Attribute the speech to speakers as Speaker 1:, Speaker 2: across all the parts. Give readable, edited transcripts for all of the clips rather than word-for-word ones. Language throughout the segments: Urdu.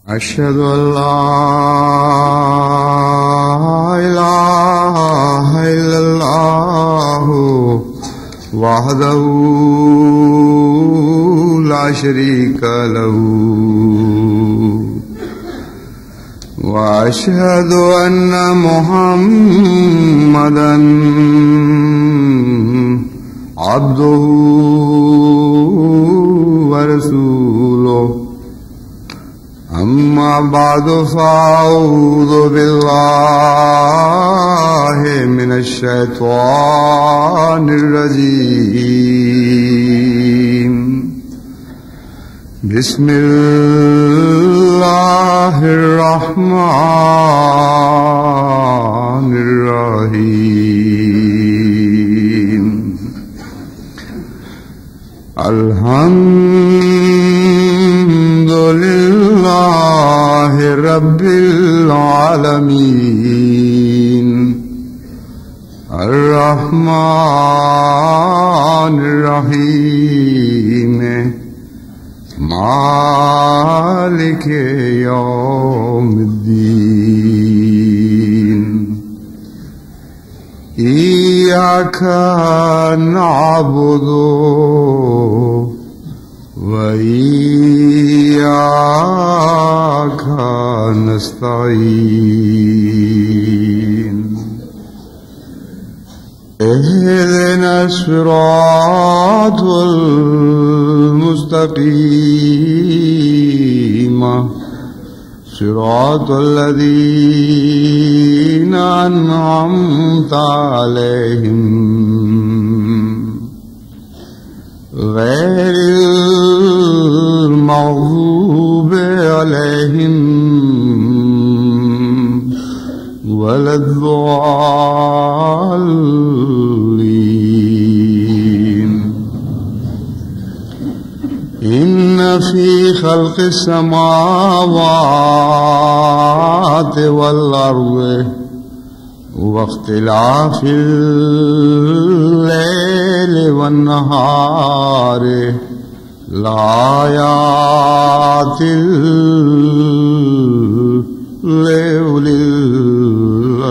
Speaker 1: أشهد أن لا إله إلا الله وحده لا شريك له وأشهد أن محمدا عبده ورسوله أما بعد فأعوذ بالله من الشيطان الرجيم بسم الله الرحمن الرحيم الحمد لله رب العالمين الرحمن الرحيم مالك يوم الدين إياك نعبد وإياك نستعين اهدنا الصراط المستقيم صراط الذين أنعمت عليهم غير المغضوب عليهم ولا الضالين إن في خلق السماوات والأرض واختلاف الليل والنهار لآيات لأولي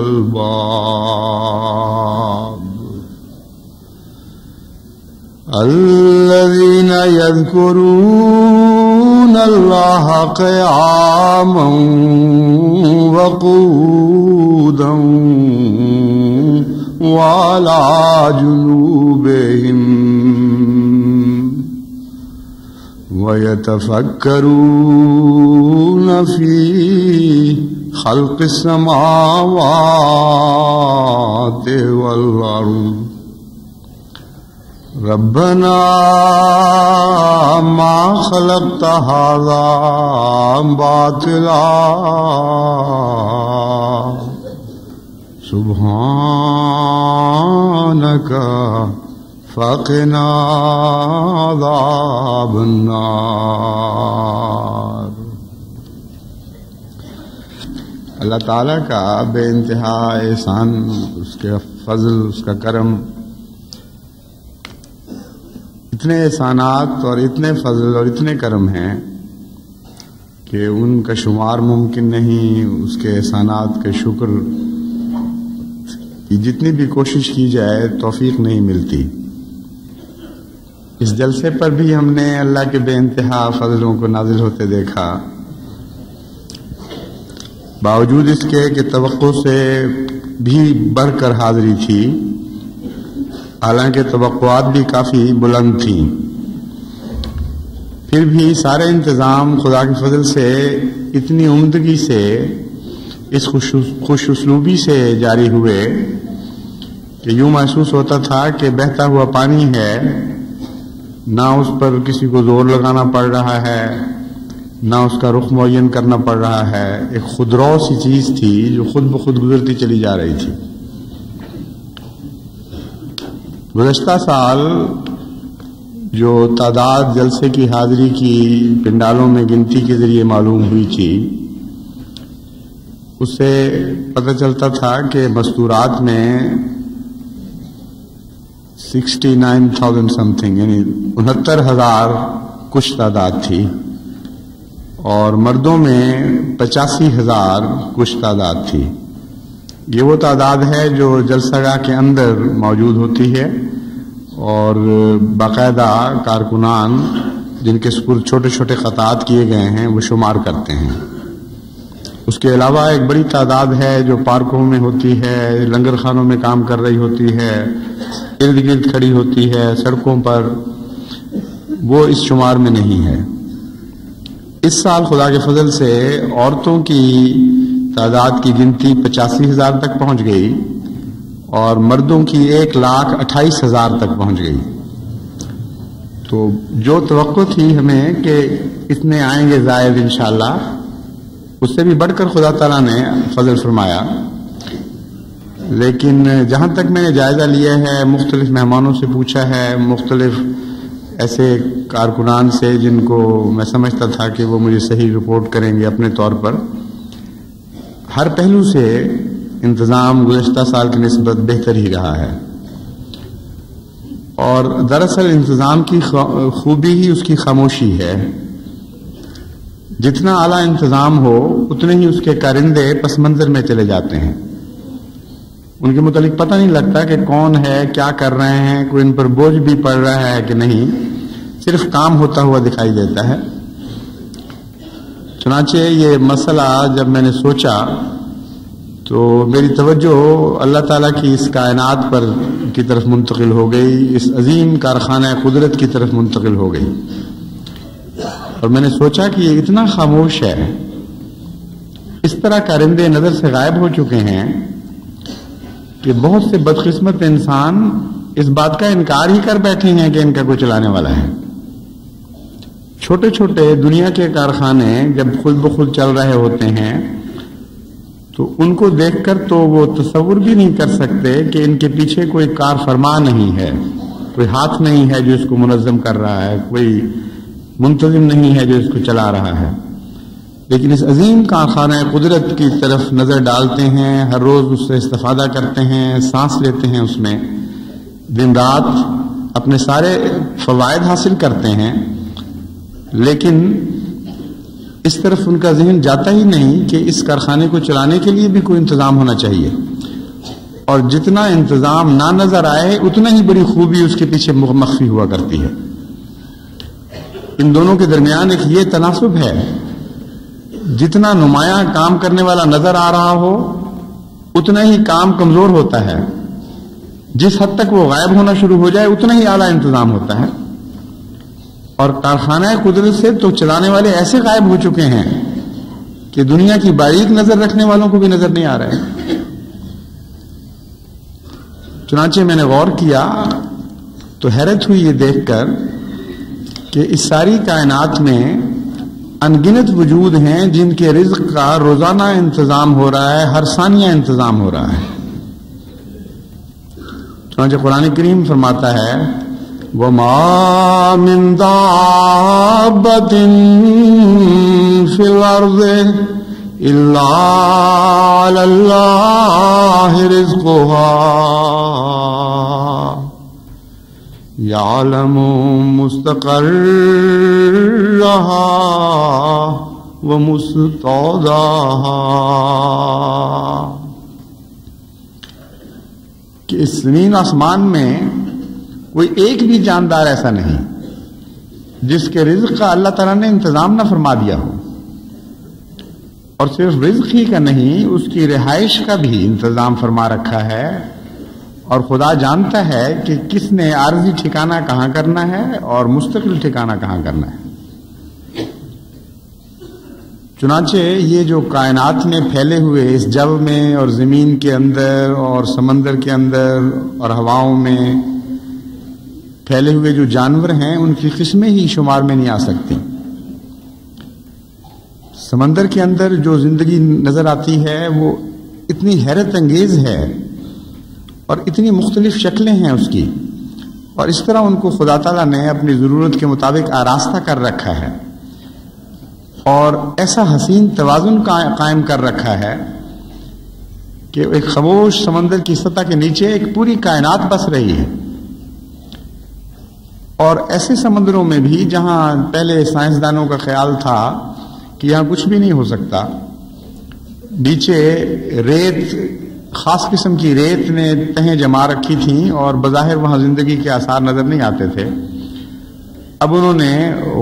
Speaker 1: الألباب الذين يذكرون الله قياما وقعودا وعلى جنوبهم ويتفكرون في خلق السماوات والأرض ربنا ما خلقت هذا باطلا سبحانك فقنا عذاب النار۔ اللہ تعالیٰ کا بے انتہا احسان، اس کے فضل، اس کا کرم، اتنے احسانات اور اتنے فضل اور اتنے کرم ہیں کہ ان کا شمار ممکن نہیں۔ اس کے احسانات کے شکر کی جتنی بھی کوشش کی جائے توفیق نہیں ملتی۔ اس جلسے پر بھی ہم نے اللہ کے بے انتہا فضلوں کو نازل ہوتے دیکھا، باوجود اس کے کہ توقع سے بھی بڑھ کر حاضری تھی، حالانکہ توقعات بھی کافی بلند تھیں، پھر بھی سارے انتظام خدا کے فضل سے اتنی عمدگی سے، اس خوش اسلوبی سے جاری ہوئے کہ یوں محسوس ہوتا تھا کہ بہتا ہوا پانی ہے، نہ اس پر کسی کو زور لگانا پڑ رہا ہے، نہ اس کا رخ معین کرنا پڑ رہا ہے، ایک خودرو سی چیز تھی جو خود بخود گزرتی چلی جا رہی تھی۔ گزشتہ سال جو تعداد جلسے کی حاضری کی پنڈالوں میں گنتی کے ذریعے معلوم ہوئی تھی، اس سے پتہ چلتا تھا کہ مستورات میں 69,000 سم تھنگ، یعنی 69,000 کچھ تعداد تھی، اور مردوں میں 85,000 کچھ تعداد تھی. یہ وہ تعداد ہے جو جلسہ گاہ کے اندر موجود ہوتی ہے اور باقاعدہ کارکنان جن کے سپرد چھوٹے چھوٹے خطات کیے گئے ہیں وہ شمار کرتے ہیں. اس کے علاوہ ایک بڑی تعداد ہے جو پارکوں میں ہوتی ہے، لنگر خانوں میں کام کر رہی ہوتی ہے، ارد گرد کھڑی ہوتی ہے سڑکوں پر، وہ اس شمار میں نہیں ہے. اس سال خدا کے فضل سے عورتوں کی تعداد کی گنتی 85,000 تک پہنچ گئی اور مردوں کی 1,28,000 تک پہنچ گئی. تو جو توقع تھی ہمیں کہ اتنے آئیں گے زائد انشاءاللہ، اس سے بھی بڑھ کر خدا تعالیٰ نے فضل فرمایا. لیکن جہاں تک میں نے جائزہ لیا ہے، مختلف مہمانوں سے پوچھا ہے، مختلف ایسے کارکنان سے جن کو میں سمجھتا تھا کہ وہ مجھے صحیح رپورٹ کریں گے اپنے طور پر، ہر پہلو سے انتظام گزشتہ سال کی نسبت بہتر ہی رہا ہے. اور دراصل انتظام کی خوبی ہی اس کی خاموشی ہے. جتنا اعلیٰ انتظام ہو اتنے ہی اس کے کارندے پس منظر میں چلے جاتے ہیں. ان کے متعلق پتہ نہیں لگتا کہ کون ہے، کیا کر رہے ہیں، کوئی ان پر بوجھ بھی پڑ رہا ہے کہ نہیں، صرف کام ہوتا ہوا دکھائی دیتا ہے. چنانچہ یہ مسئلہ جب میں نے سوچا تو میری توجہ اللہ تعالیٰ کی اس کائنات پر کی طرف منتقل ہو گئی، اس عظیم کارخانہ قدرت کی طرف منتقل ہو گئی. اور میں نے سوچا کہ یہ اتنا خاموش ہے، اس طرح کارندے نظر سے غائب ہو چکے ہیں کہ بہت سے بدقسمت انسان اس بات کا انکار ہی کر بیٹھے ہیں کہ ان کا کوئی چلانے والا ہے. چھوٹے چھوٹے دنیا کے کارخانے جب خود بخود چل رہے ہوتے ہیں تو ان کو دیکھ کر تو وہ تصور بھی نہیں کر سکتے کہ ان کے پیچھے کوئی کار فرما نہیں ہے، کوئی ہاتھ نہیں ہے جو اس کو منظم کر رہا ہے، کوئی منتظم نہیں ہے جو اس کو چلا رہا ہے. لیکن اس عظیم کارخانہ قدرت کی طرف نظر ڈالتے ہیں، ہر روز اس سے استفادہ کرتے ہیں، سانس لیتے ہیں، اس میں دن رات اپنے سارے فوائد حاصل کرتے ہیں. لیکن اس طرف ان کا ذہن جاتا ہی نہیں کہ اس کارخانے کو چلانے کے لیے بھی کوئی انتظام ہونا چاہیے. اور جتنا انتظام نہ نظر آئے اتنا ہی بڑی خوبی اس کے پیچھے مخفی ہوا کرتی ہے. ان دونوں کے درمیان ایک یہ تناسب ہے، جتنا نمایاں کام کرنے والا نظر آ رہا ہو اتنا ہی کام کمزور ہوتا ہے. جس حد تک وہ غائب ہونا شروع ہو جائے اتنا ہی اعلیٰ انتظام ہوتا ہے. اور کارخانہ قدرت سے تو چلانے والے ایسے غائب ہو چکے ہیں کہ دنیا کی باریک نظر رکھنے والوں کو بھی نظر نہیں آ رہے. چنانچہ میں نے غور کیا تو حیرت ہوئی یہ دیکھ کر کہ اس ساری کائنات میں انگنت وجود ہیں جن کے رزق کا روزانہ انتظام ہو رہا ہے، ہر ثانیہ انتظام ہو رہا ہے. چنانچہ قرآن کریم فرماتا ہے وَمَا مِن دَابَّةٍ فِي الْأَرْضِ إِلَّا عَلَى اللَّهِ رِزْقُهَا يَعْلَمُ مُسْتَقَرَّهَا وَمُسْتَوْدَاهَا. کہ اس زمین آسمان میں کوئی ایک بھی جاندار ایسا نہیں جس کے رزق کا اللہ تعالیٰ نے انتظام نہ فرما دیا ہو. اور صرف رزق ہی کا نہیں، اس کی رہائش کا بھی انتظام فرما رکھا ہے. اور خدا جانتا ہے کہ کس نے عارضی ٹھکانہ کہاں کرنا ہے اور مستقل ٹھکانہ کہاں کرنا ہے. چنانچہ یہ جو کائنات میں پھیلے ہوئے اس جو میں اور زمین کے اندر اور سمندر کے اندر اور ہواؤں میں پھیلے ہوئے جو جانور ہیں ان کی قسمیں ہی شمار میں نہیں آ سکتی. سمندر کے اندر جو زندگی نظر آتی ہے وہ اتنی حیرت انگیز ہے اور اتنی مختلف شکلیں ہیں اس کی، اور اس طرح ان کو خدا تعالیٰ نے اپنی ضرورت کے مطابق آراستہ کر رکھا ہے اور ایسا حسین توازن قائم کر رکھا ہے کہ ایک خاموش سمندر کی سطح کے نیچے ایک پوری کائنات بس رہی ہے. اور ایسے سمندروں میں بھی جہاں پہلے سائنسدانوں کا خیال تھا کہ یہاں کچھ بھی نہیں ہو سکتا. نیچے ریت، خاص قسم کی ریت نے تہیں جما رکھی تھیں اور بظاہر وہاں زندگی کے آثار نظر نہیں آتے تھے. اب انہوں نے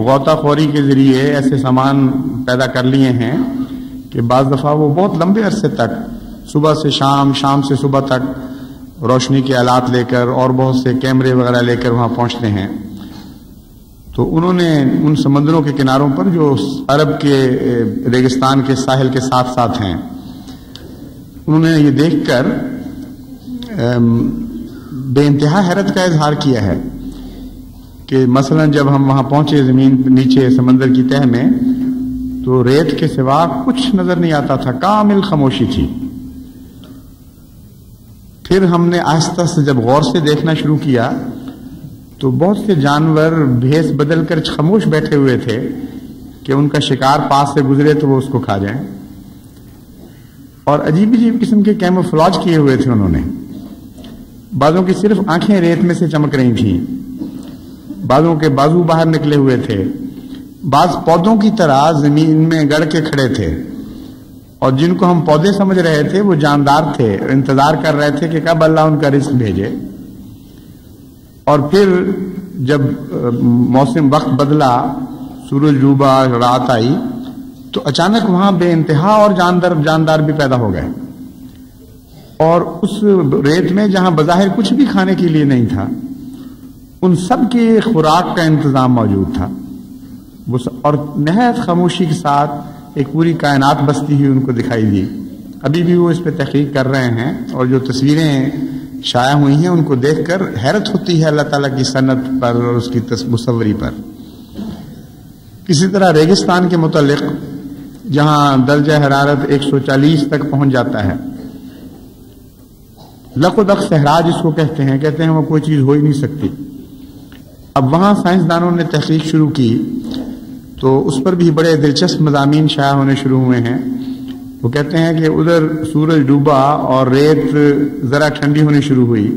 Speaker 1: غوطہ خوری کے ذریعے ایسے سامان پیدا کر لیے ہیں کہ بعض دفعہ وہ بہت لمبے عرصے تک صبح سے شام، شام سے صبح تک روشنی کے آلات لے کر اور بہت سے کیمرے وغیرہ لے کر وہاں پہنچتے ہیں. تو انہوں نے ان سمندروں کے کناروں پر جو عرب کے ریگستان کے ساحل کے ساتھ ساتھ ہیں، انہوں نے یہ دیکھ کر بے انتہا حیرت کا اظہار کیا ہے کہ مثلا جب ہم وہاں پہنچے زمین نیچے سمندر کی تہہ میں تو ریت کے سوا کچھ نظر نہیں آتا تھا، کامل خاموشی تھی. پھر ہم نے آہستہ سے جب غور سے دیکھنا شروع کیا تو بہت سے جانور بھیس بدل کر خاموش بیٹھے ہوئے تھے کہ ان کا شکار پاس سے گزرے تو وہ اس کو کھا جائیں. اور عجیب عجیب قسم کے کیموفلاج کیے ہوئے تھے انہوں نے. بعضوں کی صرف آنکھیں ریت میں سے چمک رہی تھیں، بعضوں کے بازو باہر نکلے ہوئے تھے، بعض پودوں کی طرح زمین میں گڑ کے کھڑے تھے، اور جن کو ہم پودے سمجھ رہے تھے وہ جاندار تھے، انتظار کر رہے تھے کہ کب اللہ ان کا رزق بھیجے. اور پھر جب موسم وقت بدلا، سورج ڈوبا، رات آئی، تو اچانک وہاں بے انتہا اور جاندار بھی پیدا ہو گئے. اور اس ریت میں جہاں بظاہر کچھ بھی کھانے کے لیے نہیں تھا، ان سب کی خوراک کا انتظام موجود تھا. اور نہایت خاموشی کے ساتھ ایک پوری کائنات بستی ہوئی ان کو دکھائی دی. ابھی بھی وہ اس پہ تحقیق کر رہے ہیں، اور جو تصویریں شائع ہوئی ہیں ان کو دیکھ کر حیرت ہوتی ہے اللہ تعالیٰ کی صنعت پر اور اس کی مصوری پر. اسی طرح ریگستان کے متعلق، جہاں درجہ حرارت 140 تک پہنچ جاتا ہے، لق و دق صحرا جس کو کہتے ہیں وہ کوئی چیز ہو ہی نہیں سکتی. اب وہاں سائنسدانوں نے تحقیق شروع کی تو اس پر بھی بڑے دلچسپ مضامین شائع ہونے شروع ہوئے ہیں. وہ کہتے ہیں کہ ادھر سورج ڈوبا اور ریت ذرا ٹھنڈی ہونی شروع ہوئی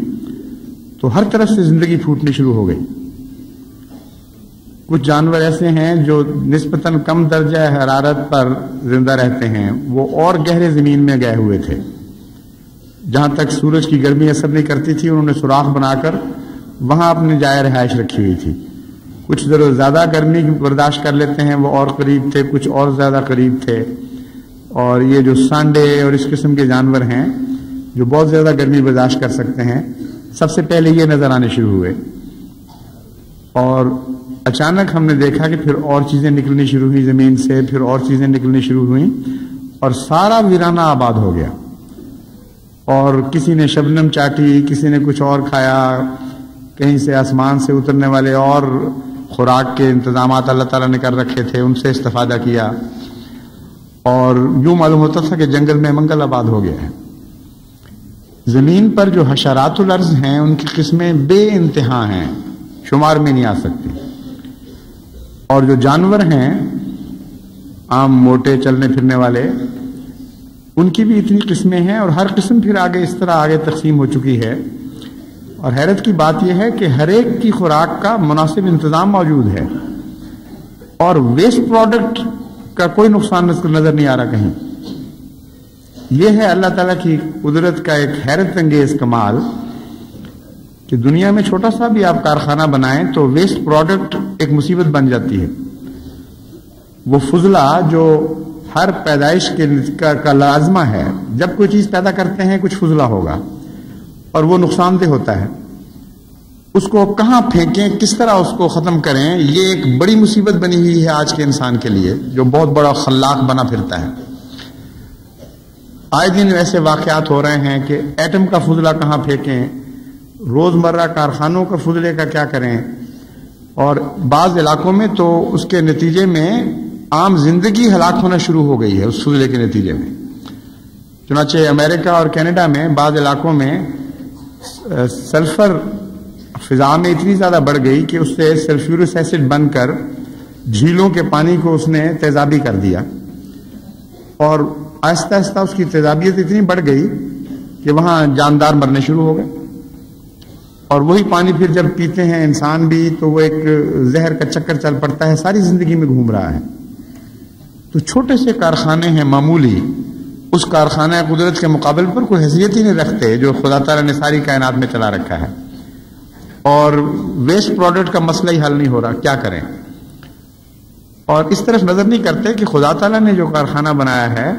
Speaker 1: تو ہر طرف سے زندگی پھوٹنی شروع ہو گئی. کچھ جانور ایسے ہیں جو نسبتاً کم درجہ حرارت پر زندہ رہتے ہیں، وہ اور گہرے زمین میں گئے ہوئے تھے. جہاں تک سورج کی گرمی اثر نہیں کرتی تھی، انہوں نے سوراخ بنا کر وہاں اپنی جائے رہائش رکھی ہوئی تھی. کچھ زیادہ گرمی برداشت کر لیتے ہیں، وہ اور قریب تھے، کچھ اور زیادہ قریب تھے. اور یہ جو سانڈے اور اس قسم کے جانور ہیں جو بہت زیادہ گرمی برداشت کر سکتے ہیں، سب سے پہلے یہ نظر آنے شروع ہوئے. اور اچانک ہم نے دیکھا کہ پھر اور چیزیں نکلنی شروع ہوئی زمین سے، پھر اور چیزیں نکلنی شروع ہوئیں، اور سارا ویرانہ آباد ہو گیا. اور کسی نے شبنم چاٹی، کسی نے کچھ اور کھایا، کہیں سے آسمان سے اترنے والے اور خوراک کے انتظامات اللہ تعالیٰ نے کر رکھے تھے، ان سے استفادہ کیا. اور یوں معلوم ہوتا تھا کہ جنگل میں منگل آباد ہو گیا ہے. زمین پر جو حشرات الارض ہیں ان کی قسمیں بے انتہا ہیں، شمار میں نہیں آ سکتی. اور جو جانور ہیں عام موٹے چلنے پھرنے والے، ان کی بھی اتنی قسمیں ہیں، اور ہر قسم پھر آگے اس طرح آگے تقسیم ہو چکی ہے. اور حیرت کی بات یہ ہے کہ ہر ایک کی خوراک کا مناسب انتظام موجود ہے، اور ویسٹ پروڈکٹ کا کوئی نقصان نظر نہیں آ رہا کہیں. یہ ہے اللہ تعالیٰ کی قدرت کا ایک حیرت انگیز کمال کہ دنیا میں چھوٹا سا بھی آپ کارخانہ بنائیں تو ویسٹ پروڈکٹ ایک مصیبت بن جاتی ہے. وہ فضلہ جو ہر پیدائش کا لازمہ ہے، جب کوئی چیز پیدا کرتے ہیں کچھ فضلہ ہوگا اور وہ نقصان دہ ہوتا ہے. اس کو کہاں پھینکیں، کس طرح اس کو ختم کریں، یہ ایک بڑی مصیبت بنی ہوئی ہے آج کے انسان کے لیے جو بہت بڑا خلاق بنا پھرتا ہے. آئے دن ایسے واقعات ہو رہے ہیں کہ ایٹم کا فضلہ کہاں پھینکیں، روزمرہ کارخانوں کا فضلے کا کیا کریں. اور بعض علاقوں میں تو اس کے نتیجے میں عام زندگی ہلاک ہونا شروع ہو گئی ہے اس فضلے کے نتیجے میں. چنانچہ امریکہ اور کینیڈا میں بعض علاقوں میں سلفر فضا میں اتنی زیادہ بڑھ گئی کہ اس سے سلفیورس ایسڈ بن کر جھیلوں کے پانی کو اس نے تیزابی کر دیا، اور آہستہ آہستہ اس کی تیزابیت اتنی بڑھ گئی کہ وہاں جاندار مرنے شروع ہو گئے. اور وہی پانی پھر جب پیتے ہیں انسان بھی تو وہ ایک زہر کا چکر چل پڑتا ہے، ساری زندگی میں گھوم رہا ہے. تو چھوٹے سے کارخانے ہیں معمولی، اس کارخانہ قدرت کے مقابل پر کوئی حیثیت ہی نہیں رکھتے جو خدا تعالیٰ نے ساری کائنات میں چلا رکھا ہے، اور ویسٹ پروڈکٹ کا مسئلہ ہی حل نہیں ہو رہا، کیا کریں؟ اور اس طرف نظر نہیں کرتے کہ خدا تعالیٰ نے جو کارخانہ بنایا ہے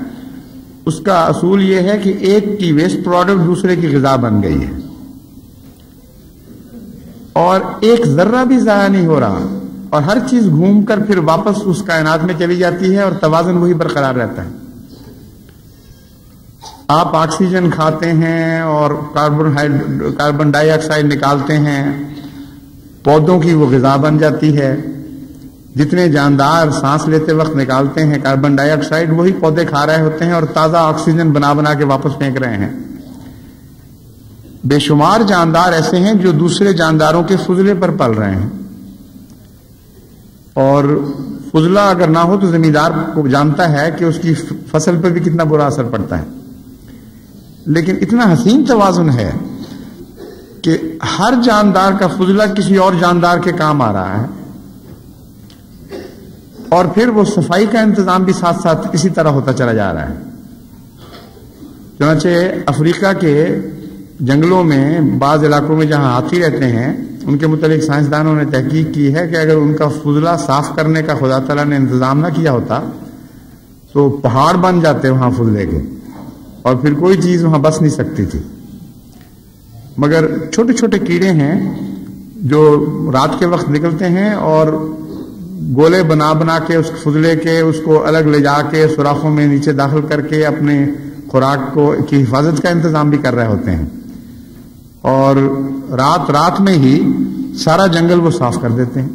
Speaker 1: اس کا اصول یہ ہے کہ ایک کی ویسٹ پروڈکٹ دوسرے کی غذا بن گئی ہے، اور ایک ذرہ بھی ضائع نہیں ہو رہا، اور ہر چیز گھوم کر پھر واپس اس کائنات میں چلی جاتی ہے، اور توازن وہی برقرار رہتا ہے۔ آپ آکسیجن کھاتے ہیں اور کاربن ڈائی آکسائڈ نکالتے ہیں، پودوں کی وہ غذا بن جاتی ہے۔ جتنے جاندار سانس لیتے وقت نکالتے ہیں کاربن ڈائی آکسائڈ، وہی پودے کھا رہے ہوتے ہیں اور تازہ آکسیجن بنا کے واپس پھینک رہے ہیں۔ بے شمار جاندار ایسے ہیں جو دوسرے جانداروں کے فضلے پر پل رہے ہیں، اور فضلہ اگر نہ ہو تو زمیندار کو جانتا ہے کہ اس کی فصل پر بھی کتنا برا اثر پڑتا ہے۔ لیکن اتنا حسین توازن ہے کہ ہر جاندار کا فضلہ کسی اور جاندار کے کام آ رہا ہے، اور پھر وہ صفائی کا انتظام بھی ساتھ ساتھ اسی طرح ہوتا چلا جا رہا ہے۔ چنانچہ افریقہ کے جنگلوں میں بعض علاقوں میں جہاں ہاتھی رہتے ہیں، ان کے متعلق سائنسدانوں نے تحقیق کی ہے کہ اگر ان کا فضلہ صاف کرنے کا خدا تعالیٰ نے انتظام نہ کیا ہوتا تو پہاڑ بن جاتے وہاں فضلے کے، اور پھر کوئی چیز وہاں بس نہیں سکتی تھی۔ مگر چھوٹے چھوٹے کیڑے ہیں جو رات کے وقت نکلتے ہیں اور گولے بنا کے اس فضلے کے اس کو الگ لے جا کے سوراخوں میں نیچے داخل کر کے اپنے خوراک کی حفاظت کا انتظام بھی کر رہے ہوتے ہیں، اور رات میں ہی سارا جنگل وہ صاف کر دیتے ہیں،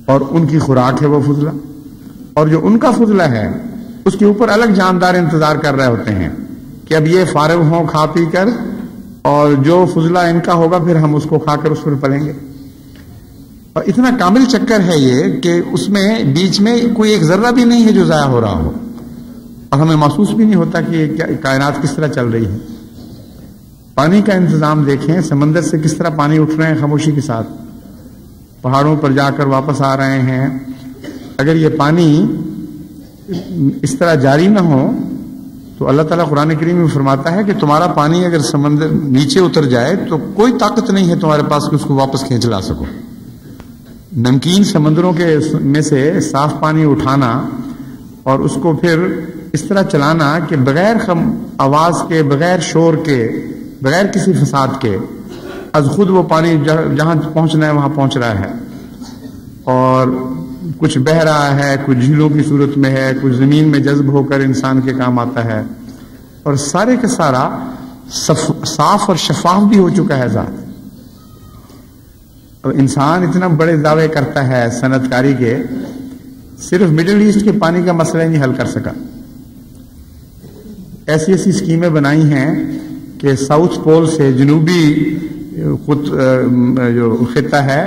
Speaker 1: اور ان کی خوراک ہے وہ فضلہ، اور جو ان کا فضلہ ہے اس کے اوپر الگ جاندار انتظار کر رہے ہوتے ہیں کہ اب یہ فارغ ہوں کھا پی کر، اور جو فضلہ ان کا ہوگا پھر ہم اس کو کھا کر اس پر پلیں گے۔ اور اتنا کامل چکر ہے یہ کہ اس میں بیچ میں کوئی ایک ذرہ بھی نہیں ہے جو ضائع ہو رہا ہو، اور ہمیں محسوس بھی نہیں ہوتا کہ کائنات کس طرح چل رہی ہے۔ پانی کا انتظام دیکھیں، سمندر سے کس طرح پانی اٹھ رہے ہیں خاموشی کے ساتھ، پہاڑوں پر جا کر واپس آ رہے ہیں۔ اگر یہ پانی اس طرح جاری نہ ہو تو اللہ تعالیٰ قرآن کریم میں فرماتا ہے کہ تمہارا پانی اگر سمندر نیچے اتر جائے تو کوئی طاقت نہیں ہے تمہارے پاس کہ اس کو واپس کھینچ لا سکو۔ نمکین سمندروں کے میں سے صاف پانی اٹھانا اور اس کو پھر اس طرح چلانا کہ بغیر آواز کے، بغیر شور کے، بغیر کسی فساد کے از خود وہ پانی جہاں پہنچنا ہے وہاں پہنچ رہا ہے، اور کچھ بہہ رہا ہے، کچھ جھیلوں کی صورت میں ہے، کچھ زمین میں جذب ہو کر انسان کے کام آتا ہے، اور سارے کا سارا صاف اور شفاف بھی ہو چکا ہے ذات۔ اور انسان اتنا بڑے دعوے کرتا ہے صنعت کاری کے، صرف مڈل ایسٹ کے پانی کا مسئلہ ہی نہیں حل کر سکا۔ ایسی اسکیمیں بنائی ہیں کہ ساؤتھ پول سے جنوبی جو خطہ ہے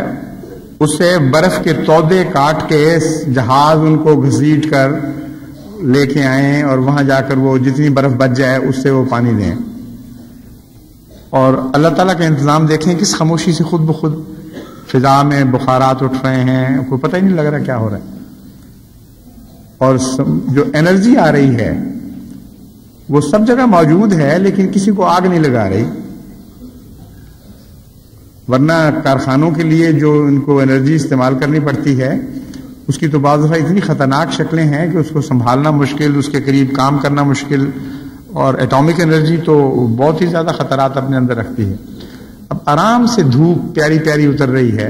Speaker 1: اس سے برف کے تودے کاٹ کے جہاز ان کو گھسیٹ کر لے کے آئیں، اور وہاں جا کر وہ جتنی برف بچ جائے اس سے وہ پانی دیں۔ اور اللہ تعالیٰ کا انتظام دیکھیں کس خاموشی سے خود بخود فضا میں بخارات اٹھ رہے ہیں، کوئی پتہ ہی نہیں لگ رہا کیا ہو رہا ہے۔ اور جو انرجی آ رہی ہے وہ سب جگہ موجود ہے، لیکن کسی کو آگ نہیں لگا رہی، ورنہ کارخانوں کے لیے جو ان کو انرجی استعمال کرنی پڑتی ہے اس کی تو بعض دفعہ اتنی خطرناک شکلیں ہیں کہ اس کو سنبھالنا مشکل، اس کے قریب کام کرنا مشکل، اور ایٹامک انرجی تو بہت ہی زیادہ خطرات اپنے اندر رکھتی ہے۔ اب آرام سے دھوپ پیاری پیاری اتر رہی ہے،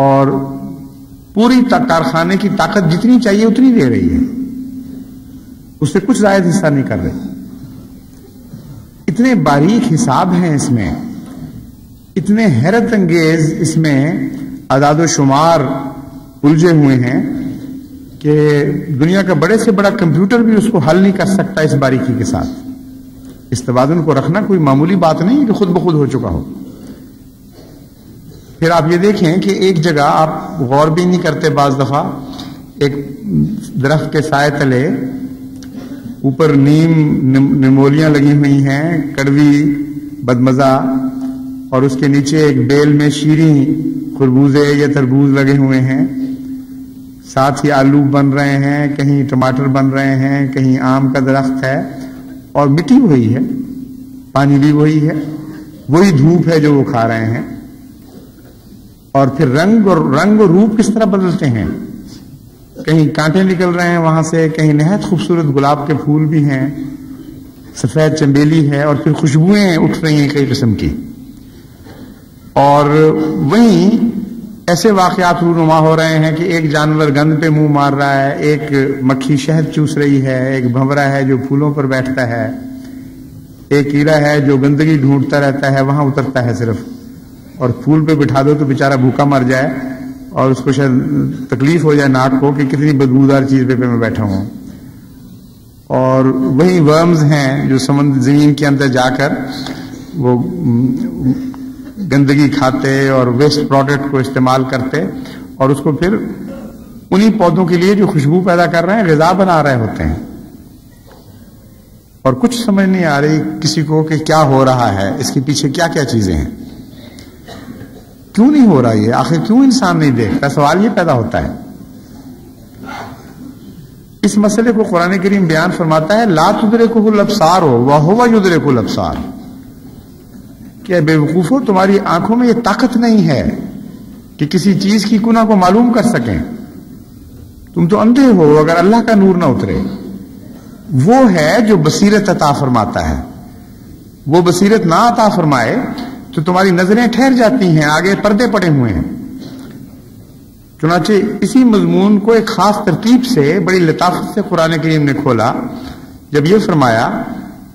Speaker 1: اور پوری کارخانے کی طاقت جتنی چاہیے اتنی دے رہی ہے، اس سے کچھ زائد حصہ نہیں کر رہی۔ اتنے باریک حساب ہیں اس میں، اتنے حیرت انگیز اس میں اعداد و شمار الجھے ہوئے ہیں کہ دنیا کا بڑے سے بڑا کمپیوٹر بھی اس کو حل نہیں کر سکتا اس باریکی کے ساتھ۔ اس توازن کو رکھنا کوئی معمولی بات نہیں ہے کہ خود بخود ہو چکا ہو۔ پھر آپ یہ دیکھیں کہ ایک جگہ آپ غور بھی نہیں کرتے، بعض دفعہ ایک درخت کے سائے تلے اوپر نمولیاں لگی ہوئی ہیں کڑوی بدمزہ، اور اس کے نیچے ایک بیل میں شیریں خربوزے یا تربوز لگے ہوئے ہیں، ساتھ ہی آلو بن رہے ہیں، کہیں ٹماٹر بن رہے ہیں، کہیں آم کا درخت ہے، اور مٹی وہی ہے، پانی بھی وہی ہے، وہی دھوپ ہے جو وہ کھا رہے ہیں. اور پھر رنگ اور روپ کس طرح بدلتے ہیں. کہیں کانٹے نکل رہے ہیں وہاں سے، کہیں نہایت خوبصورت گلاب کے پھول بھی ہیں، سفید چنبیلی ہے، اور پھر خوشبوئیں اٹھ رہی ہیں کئی قسم کی. اور وہیں ایسے واقعات رونما ہو رہے ہیں کہ ایک جانور گند پہ منہ مار رہا ہے، ایک مکھی شہد چوس رہی ہے، ایک بھنورا ہے جو پھولوں پر بیٹھتا ہے، ایک کیڑا ہے جو گندگی ڈھونڈتا رہتا ہے، وہاں اترتا ہے صرف، اور پھول پہ بٹھا دو تو بیچارہ بھوکا مر جائے اور اس کو شاید تکلیف ہو جائے ناک کو کہ کتنی بدبودار چیز پہ میں بیٹھا ہوں. اور وہی ورمز ہیں جو زمین کے اندر جا کر وہ گندگی کھاتے اور ویسٹ پروڈکٹ کو استعمال کرتے اور اس کو پھر انہی پودوں کے لیے جو خوشبو پیدا کر رہے ہیں غذا بنا رہے ہوتے ہیں. اور کچھ سمجھ نہیں آ رہی کسی کو کہ کیا ہو رہا ہے، اس کے پیچھے کیا کیا چیزیں ہیں، کیوں نہیں ہو رہا یہ، آخر کیوں انسان نہیں دیکھتا. سوال یہ پیدا ہوتا ہے. اس مسئلے کو قرآن کریم بیان فرماتا ہے لا تدرکہ الابصار وہو یدرک الابصار، کہ بے وقوفو تمہاری آنکھوں میں یہ طاقت نہیں ہے کہ کسی چیز کی کنہ کو معلوم کر سکیں. تم تو اندھے ہو اگر اللہ کا نور نہ اترے. وہ ہے جو بصیرت عطا فرماتا ہے. وہ بصیرت نہ عطا فرمائے تو تمہاری نظریں ٹھہر جاتی ہیں، آگے پردے پڑے ہوئے ہیں. چنانچہ اسی مضمون کو ایک خاص ترتیب سے بڑی لطافت سے قرآن کریم نے کھولا جب یہ فرمایا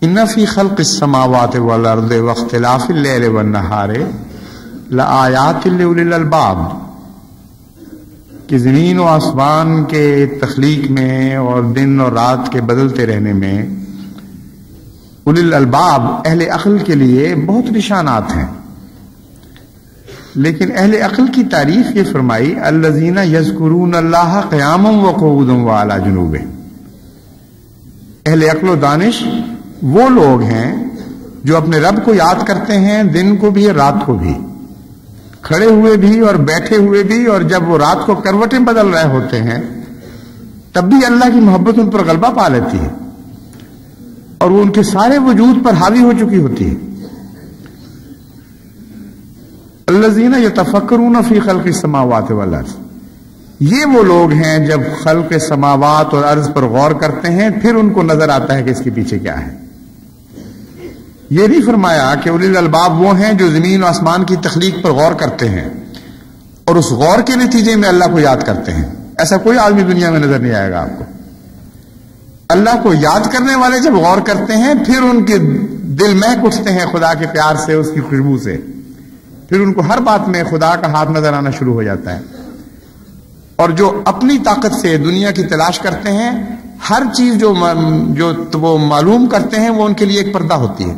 Speaker 1: ان فی خلق السماوات والارض واختلاف اللیل والنہار لآیات لأولی الالباب، کہ زمین و آسمان کے تخلیق میں اور دن اور رات کے بدلتے رہنے میں اولی الالباب اہل عقل کے لیے بہت نشانات ہیں. لیکن اہل عقل کی تعریف یہ فرمائی الذین یذکرون اللہ قیاما وقعودا وعلی جنوبہم. اہل عقل و دانش وہ لوگ ہیں جو اپنے رب کو یاد کرتے ہیں دن کو بھی رات کو بھی، کھڑے ہوئے بھی اور بیٹھے ہوئے بھی، اور جب وہ رات کو کروٹیں بدل رہے ہوتے ہیں تب بھی اللہ کی محبت ان پر غلبہ پا لیتی ہے اور وہ ان کے سارے وجود پر حاوی ہو چکی ہوتی ہے. الذین یتفکرون فی خلق السماوات والارض، یہ وہ لوگ ہیں جب خلق سماوات اور ارض پر غور کرتے ہیں پھر ان کو نظر آتا ہے کہ اس کے پیچھے کیا ہے. یہ نہیں فرمایا کہ اولی الالباب وہ ہیں جو زمین و آسمان کی تخلیق پر غور کرتے ہیں اور اس غور کے نتیجے میں اللہ کو یاد کرتے ہیں. ایسا کوئی آدمی دنیا میں نظر نہیں آئے گا آپ کو. اللہ کو یاد کرنے والے جب غور کرتے ہیں پھر ان کے دل مہک اٹھتے ہیں خدا کے پیار سے، اس کی خوشبو سے، پھر ان کو ہر بات میں خدا کا ہاتھ نظر آنا شروع ہو جاتا ہے. اور جو اپنی طاقت سے دنیا کی تلاش کرتے ہیں، ہر چیز جو وہ معلوم کرتے ہیں وہ ان کے لیے ایک پردہ ہوتی ہے،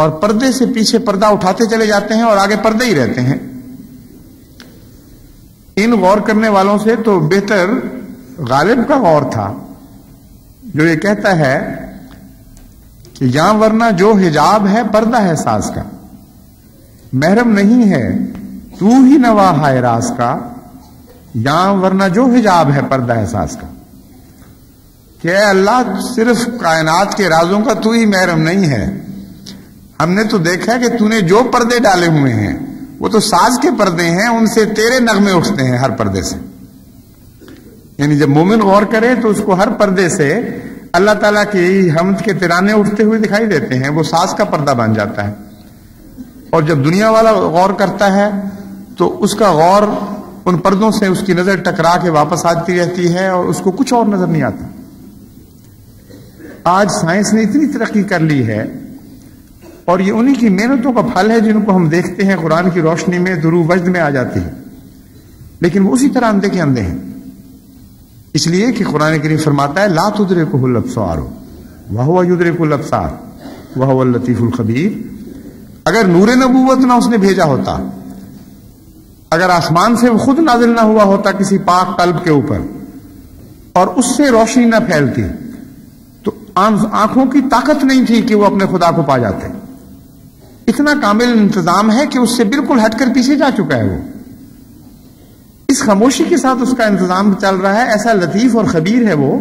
Speaker 1: اور پردے سے پیچھے پردہ اٹھاتے چلے جاتے ہیں اور آگے پردے ہی رہتے ہیں. ان غور کرنے والوں سے تو بہتر غالب کا غور تھا جو یہ کہتا ہے کہ یہاں ورنہ جو حجاب ہے پردہ ہے ساز کا، محرم نہیں ہے تو ہی نواحہ راز کا، یہاں ورنہ جو حجاب ہے پردہ ہے ساز کا. کہ اے اللہ صرف کائنات کے رازوں کا تو ہی محرم نہیں ہے، ہم نے تو دیکھا کہ تو نے جو پردے ڈالے ہوئے ہیں وہ تو ساز کے پردے ہیں، ان سے تیرے نغمے اٹھتے ہیں ہر پردے سے. یعنی جب مومن غور کرے تو اس کو ہر پردے سے اللہ تعالیٰ کی حمد کے ترانے اٹھتے ہوئے دکھائی دیتے ہیں، وہ ساز کا پردہ بن جاتا ہے. اور جب دنیا والا غور کرتا ہے تو اس کا غور ان پردوں سے اس کی نظر ٹکرا کے واپس آتی رہتی ہے اور اس کو کچھ اور نظر نہیں آتا. آج سائنس نے اتنی ترقی کر لی ہے اور یہ انہی کی محنتوں کا پھل ہے جن کو ہم دیکھتے ہیں قرآن کی روشنی میں درو وجد میں آ جاتی ہے، لیکن وہ اسی طرح اندھے کے اندھے ہیں. اس لیے کہ قرآن کریم فرماتا ہے لا تدرکہ الابصار وہو یدرک الابصار وہو اللطیف الخبیر. اگر نور نبوت نہ اس نے بھیجا ہوتا، اگر آسمان سے وہ خود نازل نہ ہوا ہوتا کسی پاک قلب کے اوپر اور اس سے روشنی نہ پھیلتی تو آنکھوں کی طاقت نہیں تھی کہ وہ اپنے خدا کو پا جاتے. اتنا کامل انتظام ہے کہ اس سے بالکل ہٹ کر پیچھے جا چکا ہے وہ. اس خاموشی کے ساتھ اس کا انتظام چل رہا ہے. ایسا لطیف اور خبیر ہے وہ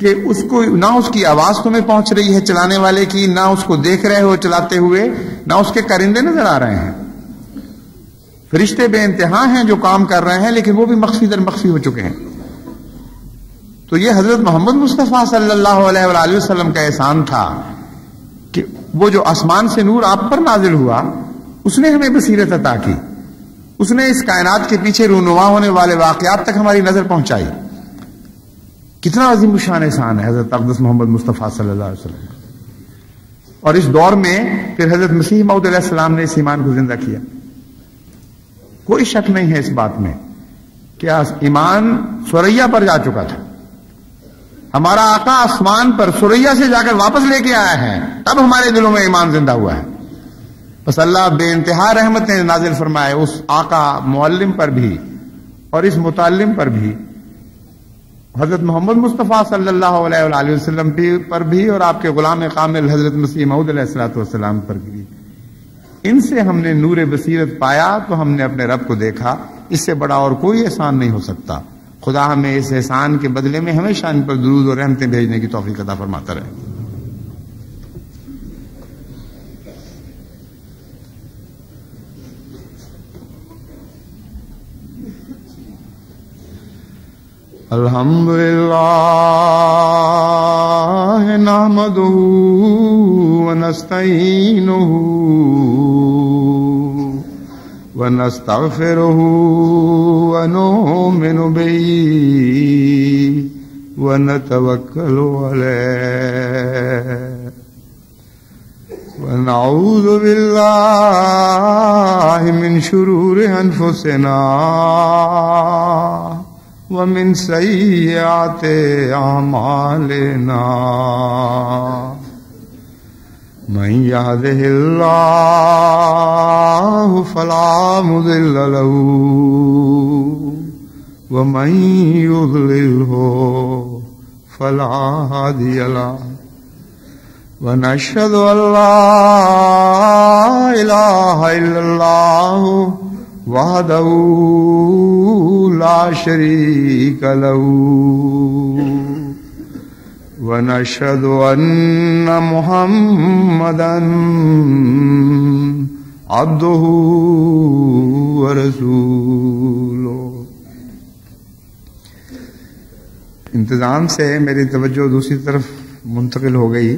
Speaker 1: کہ اس کو نہ اس کی آواز تمہیں پہنچ رہی ہے چلانے والے کی، نہ اس کو دیکھ رہے ہو چلاتے ہوئے، نہ اس کے کرندے نظر آ رہے ہیں. فرشتے بے انتہا ہیں جو کام کر رہے ہیں، لیکن وہ بھی مخفی در مخفی ہو چکے ہیں. تو یہ حضرت محمد مصطفیٰ صلی اللہ علیہ وآلہ وسلم کا احسان تھا کہ وہ جو آسمان سے نور آپ پر نازل ہوا، اس نے ہمیں بصیرت عطا کی، اس نے اس کائنات کے پیچھے رونما ہونے والے واقعات تک ہماری نظر پہنچائی. کتنا عظیم الشان احسان ہے حضرت اقدس محمد مصطفیٰ صلی اللہ علیہ وسلم. اور اس دور میں پھر حضرت مسیح موعود علیہ السلام نے اس ایمان کو زندہ کیا. کوئی شک نہیں ہے اس بات میں کہ ایمان سوریا پر جا چکا تھا. ہمارا آقا آسمان پر سوریا سے جا کر واپس لے کے آیا ہے، تب ہمارے دلوں میں ایمان زندہ ہوا ہے. بس اللہ بے انتہا رحمتیں نازل فرمائے اس آقا معلم پر بھی اور اس متعلم پر بھی، حضرت محمد مصطفیٰ صلی اللہ علیہ وآلہ وسلم پر بھی، اور آپ کے غلام کامل حضرت مسیح موعود علیہ الصلوۃ والسلام پر بھی. ان سے ہم نے نور بصیرت پایا تو ہم نے اپنے رب کو دیکھا. اس سے بڑا اور کوئی احسان نہیں ہو سکتا. خدا ہمیں اس احسان کے بدلے میں ہمیشہ ان پر درود اور رحمتیں بھیجنے کی توفیق عطا فرماتا رہے. الحمدللہ نحمدہ ونستعینہ ونستغفرہ ونؤمن بہ ونتوکل علیہ ونعوذ باللہ من شرور انفسنا ومن سیئات اعمالنا من يهده الله فلا مضل له ومن يضلله فلا هادي له ونشهد أن لا إله إلا الله وحده لا شريك له ونشهد أن محمدا عبده ورسوله. انتظام سے میری توجہ دوسری طرف منتقل ہو گئی،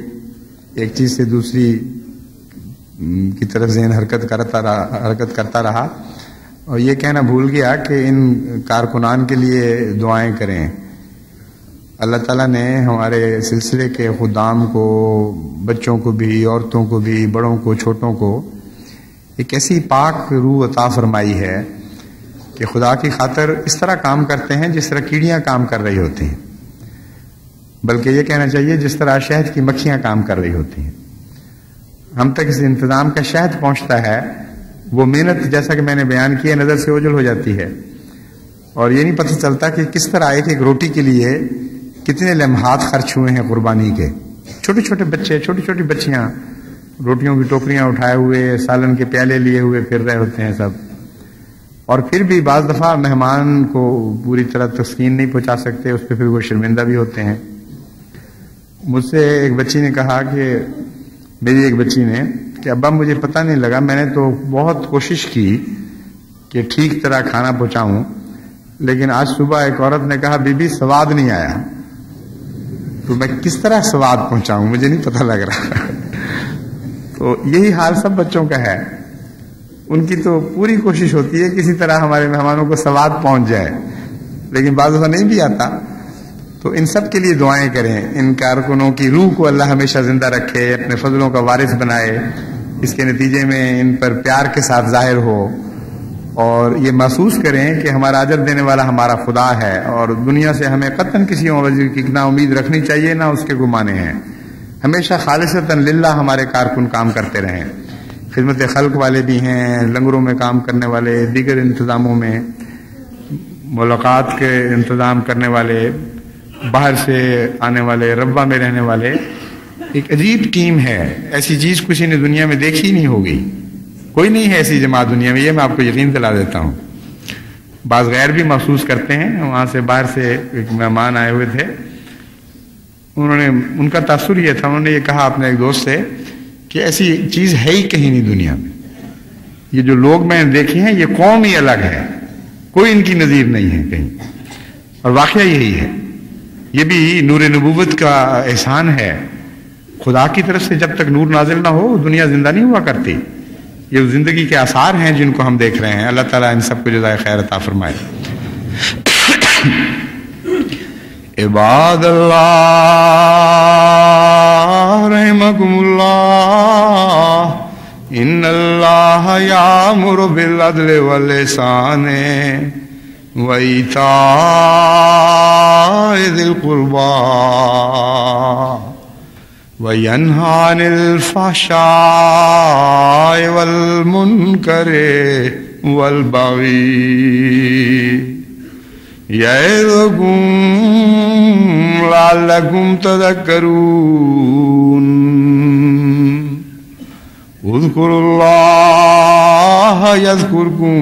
Speaker 1: ایک چیز سے دوسری کی طرف ذہن حرکت کرتا رہا، اور یہ کہنا بھول گیا کہ ان کارکنان کے لیے دعائیں کریں. اللہ تعالیٰ نے ہمارے سلسلے کے خدام کو، بچوں کو بھی، عورتوں کو بھی، بڑوں کو، چھوٹوں کو ایک ایسی پاک روح عطا فرمائی ہے کہ خدا کی خاطر اس طرح کام کرتے ہیں جس طرح کیڑیاں کام کر رہی ہوتی ہیں، بلکہ یہ کہنا چاہیے جس طرح شہد کی مکھیاں کام کر رہی ہوتی ہیں. ہم تک اس انتظام کا شہد پہنچتا ہے، وہ محنت جیسا کہ میں نے بیان کیا نظر سے اوجھل ہو جاتی ہے، اور یہ نہیں پتہ چلتا کہ کس طرح ایک ایک روٹی کے لیے کتنے لمحات خرچ ہوئے ہیں قربانی کے. چھوٹے چھوٹے بچے، چھوٹی چھوٹی بچیاں روٹیوں کی ٹوکریاں اٹھائے ہوئے، سالن کے پیالے لیے ہوئے پھر رہے ہوتے ہیں سب، اور پھر بھی بعض دفعہ مہمان کو پوری طرح تسکین نہیں پہنچا سکتے، اس پہ پھر وہ شرمندہ بھی ہوتے ہیں. مجھ سے ایک بچی نے کہا کہ میری ایک بچی نے کہ ابا مجھے پتہ نہیں لگا، میں نے تو بہت کوشش کی کہ ٹھیک طرح کھانا پہنچاؤں، لیکن آج صبح ایک عورت نے کہا بی بی سواد نہیں آیا، تو میں کس طرح سواد پہنچاؤں، مجھے نہیں پتہ لگ رہا. تو یہی حال سب بچوں کا ہے، ان کی تو پوری کوشش ہوتی ہے کسی طرح ہمارے مہمانوں کو سواد پہنچ جائے، لیکن بعض دفعہ نہیں بھی آتا. تو ان سب کے لیے دعائیں کریں، ان کارکنوں کی روح کو اللہ ہمیشہ زندہ رکھے، اپنے فضلوں کا وارث بنائے، اس کے نتیجے میں ان پر پیار کے ساتھ ظاہر ہو، اور یہ محسوس کریں کہ ہمارا اجر دینے والا ہمارا خدا ہے، اور دنیا سے ہمیں قطعاً کسی وجہ کی نہ امید رکھنی چاہیے نہ اس کے گمانے ہیں. ہمیشہ خالصتاً للہ ہمارے کارکن کام کرتے رہیں. خدمت خلق والے بھی ہیں، لنگروں میں کام کرنے والے، دیگر انتظاموں میں ملاقات کے انتظام کرنے والے، باہر سے آنے والے، ربوہ میں رہنے والے. ایک عجیب ٹیم ہے، ایسی چیز کسی نے دنیا میں دیکھی نہیں ہوگی، کوئی نہیں ہے ایسی جماعت دنیا میں، یہ میں آپ کو یقین دلا دیتا ہوں. بعض غیر بھی محسوس کرتے ہیں. وہاں سے باہر سے ایک مہمان آئے ہوئے تھے, ان کا تاثر یہ تھا, انہوں نے یہ کہا اپنے ایک دوست سے کہ ایسی چیز ہے ہی کہیں نہیں دنیا میں, یہ جو لوگ میں نے دیکھے ہیں یہ قوم ہی الگ ہے, کوئی ان کی نظیر نہیں ہے کہیں. اور واقعہ یہی ہے, یہ بھی نور نبوت کا احسان ہے. خدا کی طرف سے جب تک نور نازل نہ ہو دنیا زندہ نہیں ہوا کرتی. یہ زندگی کے آثار ہیں جن کو ہم دیکھ رہے ہیں. اللہ تعالیٰ ان سب کو جزائے خیر عطا فرمائے. عباد اللہ رحمکم اللہ, ان اللہ یامر بالعدل والاحسان وایتاء ذی القربی وینہی عن الفحشاء والمنکر والبغی یعظکم لعلکم تذکرون. اذکروا اللہ یذکرکم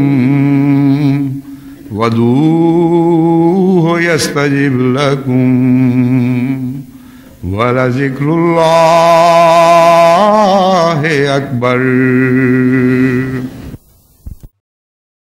Speaker 1: وادعوہ یستجب لکم وَلَذِكْرُ اللَّهِ أَكْبَرُ.